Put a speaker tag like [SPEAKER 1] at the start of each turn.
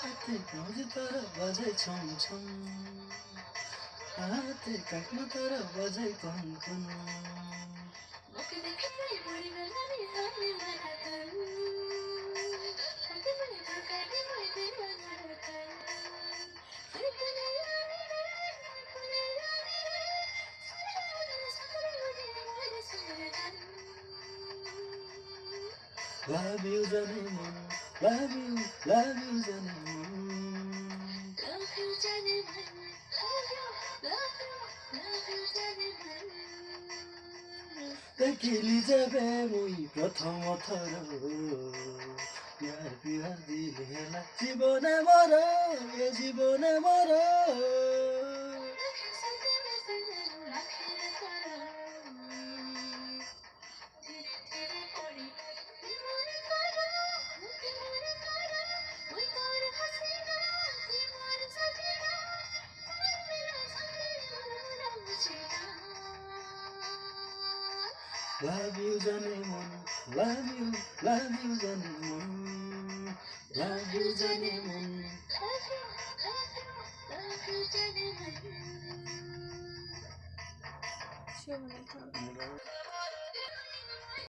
[SPEAKER 1] হাতে রোজে তারা বাজায় ছম ছম হাতে কাকনা তারা বাজায় কন কন
[SPEAKER 2] ওকে দেখে তাই মরি বেলানি জানি মারাতান ওকে মনে ঢাকাতে মনে মারাতান সেখানে
[SPEAKER 1] Love you জানে মন love you জানে মন
[SPEAKER 2] love you জানে মন love you জানে মন
[SPEAKER 1] দেখিলি যাবে মুই প্রথম থর প্যার দিলে হেলা জীবনে মর এ জীবনে মর Love you জানে মন love you জানে মন love you জানে মন
[SPEAKER 2] Sure,